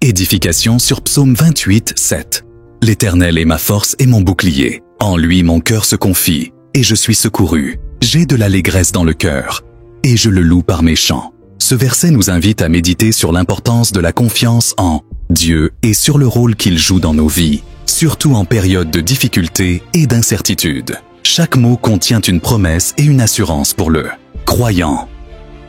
Édification sur Psaume 28, 7. L'Éternel est ma force et mon bouclier. En lui mon cœur se confie, et je suis secouru. J'ai de l'allégresse dans le cœur, et je le loue par mes chants. Ce verset nous invite à méditer sur l'importance de la confiance en Dieu et sur le rôle qu'il joue dans nos vies, surtout en période de difficulté et d'incertitude. Chaque mot contient une promesse et une assurance pour le croyant.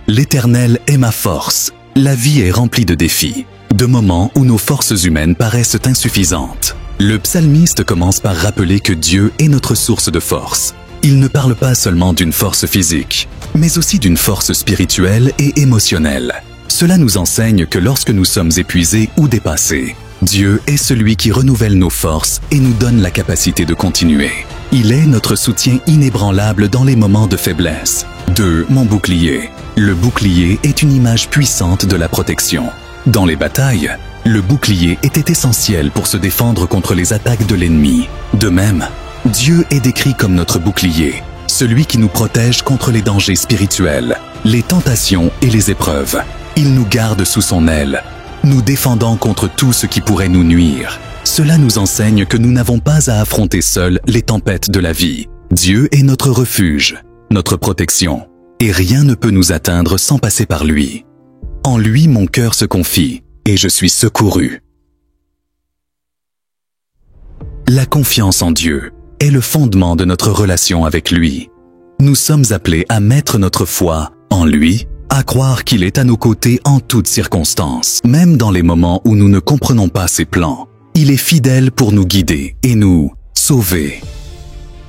L'Éternel est ma force. La vie est remplie de défis, de moments où nos forces humaines paraissent insuffisantes. Le psalmiste commence par rappeler que Dieu est notre source de force. Il ne parle pas seulement d'une force physique, mais aussi d'une force spirituelle et émotionnelle. Cela nous enseigne que lorsque nous sommes épuisés ou dépassés, Dieu est celui qui renouvelle nos forces et nous donne la capacité de continuer. Il est notre soutien inébranlable dans les moments de faiblesse. 2. Mon bouclier. Le bouclier est une image puissante de la protection. Dans les batailles, le bouclier était essentiel pour se défendre contre les attaques de l'ennemi. De même, Dieu est décrit comme notre bouclier, celui qui nous protège contre les dangers spirituels, les tentations et les épreuves. Il nous garde sous son aile, nous défendant contre tout ce qui pourrait nous nuire. Cela nous enseigne que nous n'avons pas à affronter seuls les tempêtes de la vie. Dieu est notre refuge, notre protection, et rien ne peut nous atteindre sans passer par lui. En lui mon cœur se confie, et je suis secouru. La confiance en Dieu est le fondement de notre relation avec lui. Nous sommes appelés à mettre notre foi en lui, à croire qu'il est à nos côtés en toutes circonstances, même dans les moments où nous ne comprenons pas ses plans. Il est fidèle pour nous guider et nous sauver.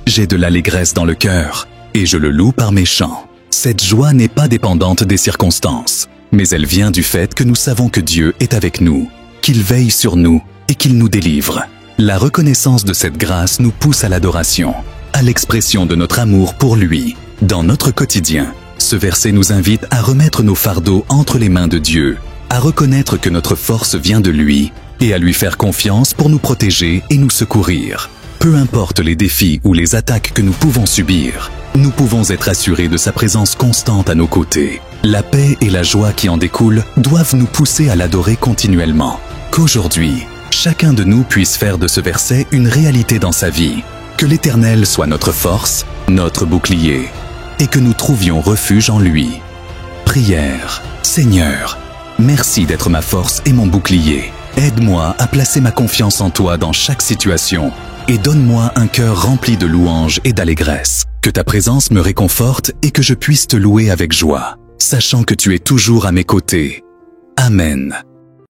J'ai de l'allégresse dans le cœur, et je le loue par mes chants. Cette joie n'est pas dépendante des circonstances, mais elle vient du fait que nous savons que Dieu est avec nous, qu'il veille sur nous et qu'il nous délivre. La reconnaissance de cette grâce nous pousse à l'adoration, à l'expression de notre amour pour lui. Dans notre quotidien, ce verset nous invite à remettre nos fardeaux entre les mains de Dieu, à reconnaître que notre force vient de lui et à lui faire confiance pour nous protéger et nous secourir. Peu importe les défis ou les attaques que nous pouvons subir, nous pouvons être assurés de sa présence constante à nos côtés. La paix et la joie qui en découlent doivent nous pousser à l'adorer continuellement. Qu'aujourd'hui, chacun de nous puisse faire de ce verset une réalité dans sa vie. Que l'Éternel soit notre force, notre bouclier, et que nous trouvions refuge en lui. Prière. Seigneur, merci d'être ma force et mon bouclier. Aide-moi à placer ma confiance en toi dans chaque situation et donne-moi un cœur rempli de louanges et d'allégresse. Que ta présence me réconforte et que je puisse te louer avec joie, sachant que tu es toujours à mes côtés. Amen.